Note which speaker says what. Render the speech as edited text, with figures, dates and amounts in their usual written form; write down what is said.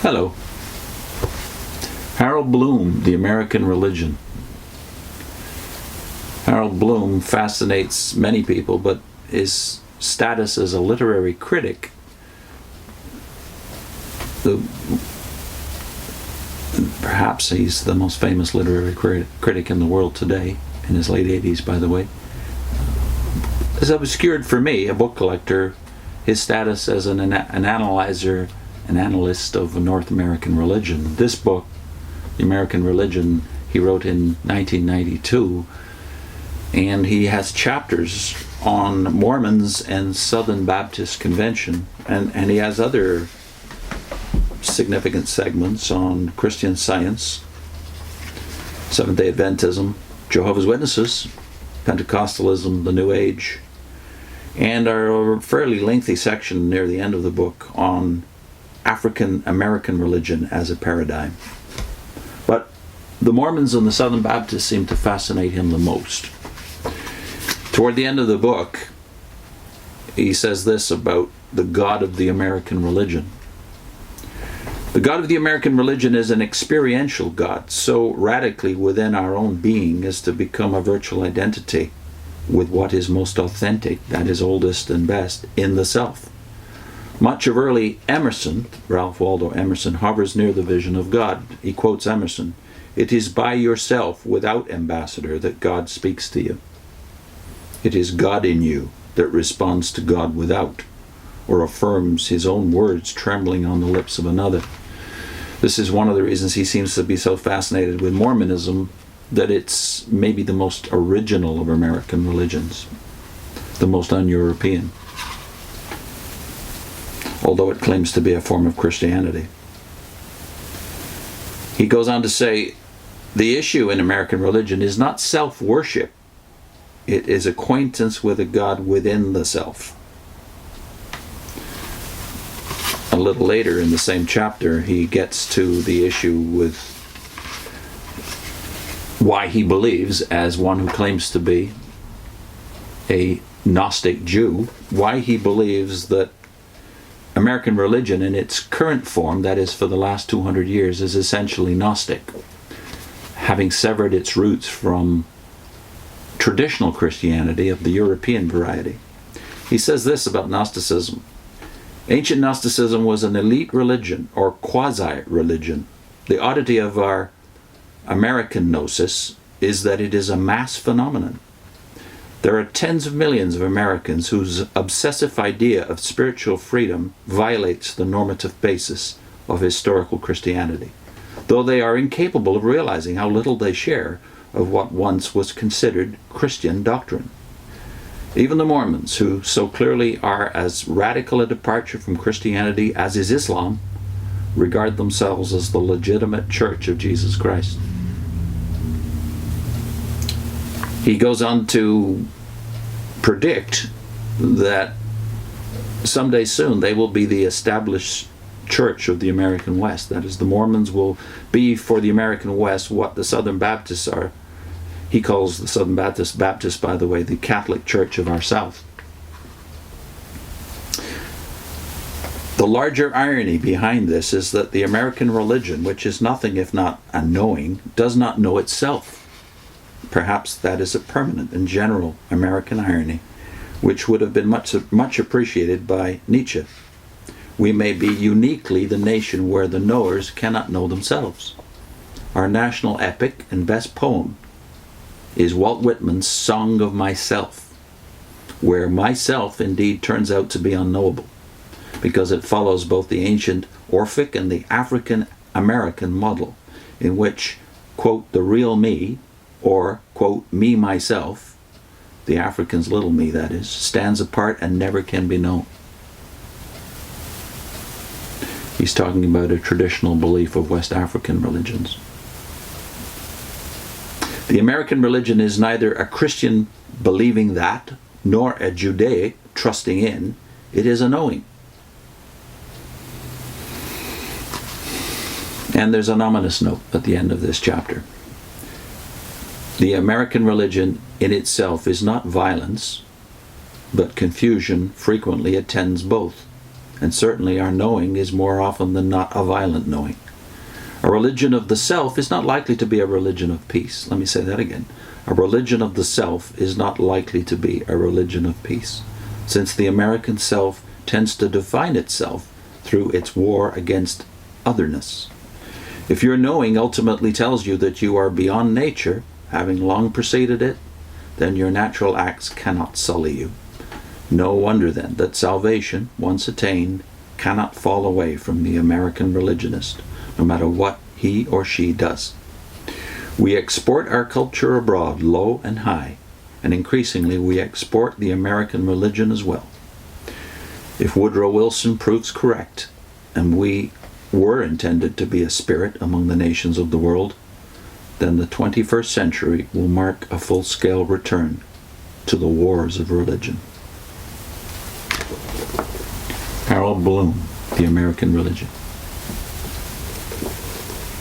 Speaker 1: Hello. Harold Bloom, The American Religion. Harold Bloom fascinates many people, but his status as a literary critic, perhaps he's the most famous literary critic in the world today, in his late 80s, by the way, is obscured for me, a book collector, his status as an analyzer, an analyst of North American religion. This book, The American Religion, he wrote in 1992, and he has chapters on Mormons and Southern Baptist Convention, and he has other significant segments on Christian Science, Seventh-day Adventism, Jehovah's Witnesses, Pentecostalism, the New Age, and a fairly lengthy section near the end of the book on African-American religion as a paradigm. But the Mormons and the Southern Baptists seem to fascinate him the most. Toward the end of the book, he says this about the God of the American religion. The God of the American religion is an experiential God, so radically within our own being as to become a virtual identity with what is most authentic, that is oldest and best, in the self. Much of early Emerson, Ralph Waldo Emerson, hovers near the vision of God. He quotes Emerson, "It is by yourself, without ambassador, that God speaks to you. It is God in you that responds to God without, or affirms his own words trembling on the lips of another." This is one of the reasons he seems to be so fascinated with Mormonism, that it's maybe the most original of American religions, the most un-European, although it claims to be a form of Christianity. He goes on to say, the issue in American religion is not self-worship, it is acquaintance with a God within the self. A little later in the same chapter, he gets to the issue with why he believes, as one who claims to be a Gnostic Jew, why he believes that American religion in its current form, that is for the last 200 years, is essentially Gnostic, having severed its roots from traditional Christianity of the European variety. He says this about Gnosticism. Ancient Gnosticism was an elite religion, or quasi-religion. The oddity of our American Gnosis is that it is a mass phenomenon. There are tens of millions of Americans whose obsessive idea of spiritual freedom violates the normative basis of historical Christianity, though they are incapable of realizing how little they share of what once was considered Christian doctrine. Even the Mormons, who so clearly are as radical a departure from Christianity as is Islam, regard themselves as the legitimate church of Jesus Christ. He goes on to predict that someday soon they will be the established church of the American West. That is, the Mormons will be for the American West what the Southern Baptists are. He calls the Southern Baptists, by the way, the Catholic Church of our South. The larger irony behind this is that the American religion, which is nothing if not a knowing, does not know itself. Perhaps that is a permanent and general American irony, which would have been much appreciated by Nietzsche. We may be uniquely the nation where the knowers cannot know themselves. Our national epic and best poem is Walt Whitman's Song of Myself, where myself indeed turns out to be unknowable, because it follows both the ancient Orphic and the African-American model, in which, quote, the real me, or, quote, me myself, the African's little me that is, stands apart and never can be known. He's talking about a traditional belief of West African religions. The American religion is neither a Christian believing that, nor a Judaic trusting in. It is a knowing. And there's an ominous note at the end of this chapter. The American religion in itself is not violence, but confusion frequently attends both. and certainly our knowing is more often than not a violent knowing. A religion of the self is not likely to be a religion of peace. Let me say that again. A religion of the self is not likely to be a religion of peace, since the American self tends to define itself through its war against otherness. If your knowing ultimately tells you that you are beyond nature, having long preceded it, then your natural acts cannot sully you. No wonder then that salvation, once attained, cannot fall away from the American religionist, no matter what he or she does. We export our culture abroad, low and high, and increasingly we export the American religion as well. If Woodrow Wilson proves correct, and we were intended to be a spirit among the nations of the world, then the 21st century will mark a full-scale return to the wars of religion. Harold Bloom, The American Religion.